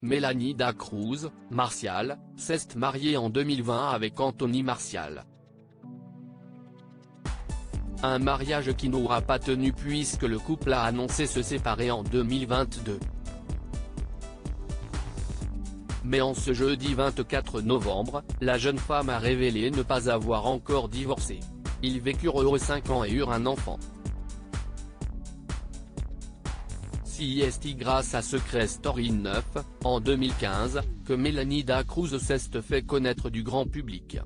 Mélanie Da Cruz, Martial, s'est mariée en 2020 avec Anthony Martial. Un mariage qui n'aura pas tenu puisque le couple a annoncé se séparer en 2022. Mais en ce jeudi 24 novembre, la jeune femme a révélé ne pas avoir encore divorcé. Ils vécurent heureux 5 ans et eurent un enfant. C'est grâce à Secret Story 9, en 2015, que Mélanie Da Cruz s'est fait connaître du grand public.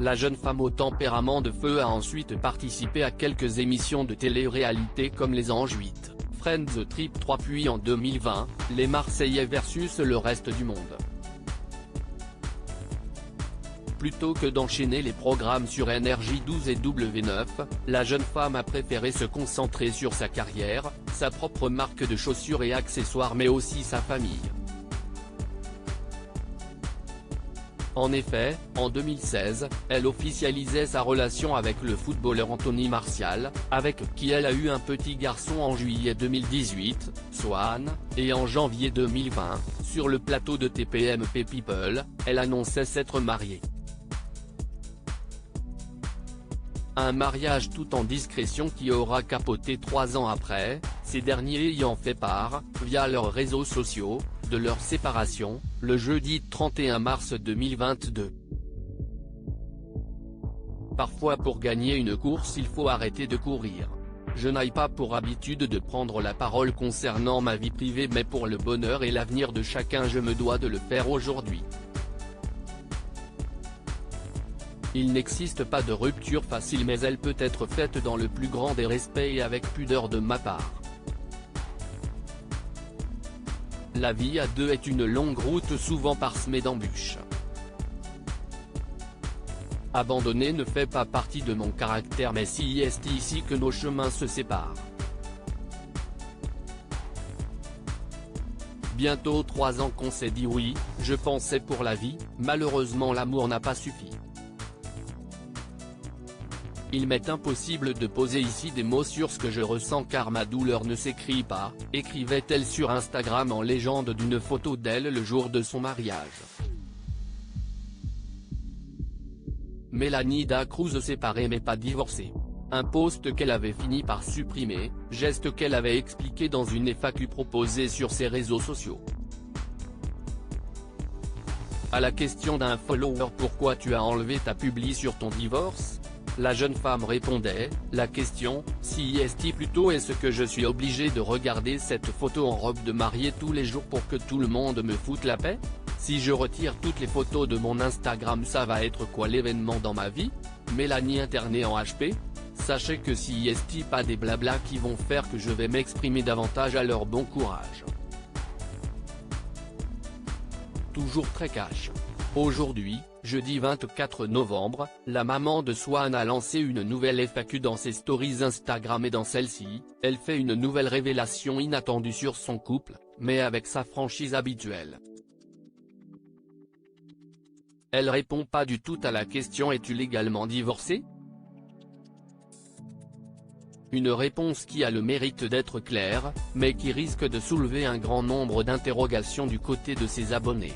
La jeune femme au tempérament de feu a ensuite participé à quelques émissions de télé-réalité comme Les Anges 8, Friends Trip 3 puis en 2020, Les Marseillais versus le reste du monde. Plutôt que d'enchaîner les programmes sur Énergie 12 et W9, la jeune femme a préféré se concentrer sur sa carrière, sa propre marque de chaussures et accessoires mais aussi sa famille. En effet, en 2016, elle officialisait sa relation avec le footballeur Anthony Martial, avec qui elle a eu un petit garçon en juillet 2018, Swan, et en janvier 2020, sur le plateau de TPMP People, elle annonçait s'être mariée. Un mariage tout en discrétion qui aura capoté 3 ans après, ces derniers ayant fait part, via leurs réseaux sociaux, de leur séparation, le jeudi 31 mars 2022. Parfois pour gagner une course il faut arrêter de courir. Je n'ai pas pour habitude de prendre la parole concernant ma vie privée mais pour le bonheur et l'avenir de chacun je me dois de le faire aujourd'hui. Il n'existe pas de rupture facile mais elle peut être faite dans le plus grand des respects et avec pudeur de ma part. La vie à deux est une longue route souvent parsemée d'embûches. Abandonner ne fait pas partie de mon caractère mais c'est ici que nos chemins se séparent. Bientôt 3 ans qu'on s'est dit oui, je pensais pour la vie, malheureusement l'amour n'a pas suffi. Il m'est impossible de poser ici des mots sur ce que je ressens car ma douleur ne s'écrit pas, écrivait-elle sur Instagram en légende d'une photo d'elle le jour de son mariage. Mélanie Da Cruz séparée mais pas divorcée. Un post qu'elle avait fini par supprimer, geste qu'elle avait expliqué dans une FAQ proposée sur ses réseaux sociaux. À la question d'un follower pourquoi tu as enlevé ta publi sur ton divorce, la jeune femme répondait, la question, si plutôt est-ce que je suis obligée de regarder cette photo en robe de mariée tous les jours pour que tout le monde me foute la paix? Si je retire toutes les photos de mon Instagram ça va être quoi l'événement dans ma vie? Mélanie internée en HP? Sachez que si pas des blablas qui vont faire que je vais m'exprimer davantage alors bon courage. Toujours très cash. Aujourd'hui, jeudi 24 novembre, la maman de Swan a lancé une nouvelle FAQ dans ses stories Instagram et dans celle-ci, elle fait une nouvelle révélation inattendue sur son couple, mais avec sa franchise habituelle. Elle répond pas du tout à la question es-tu légalement divorcé? Une réponse qui a le mérite d'être claire, mais qui risque de soulever un grand nombre d'interrogations du côté de ses abonnés.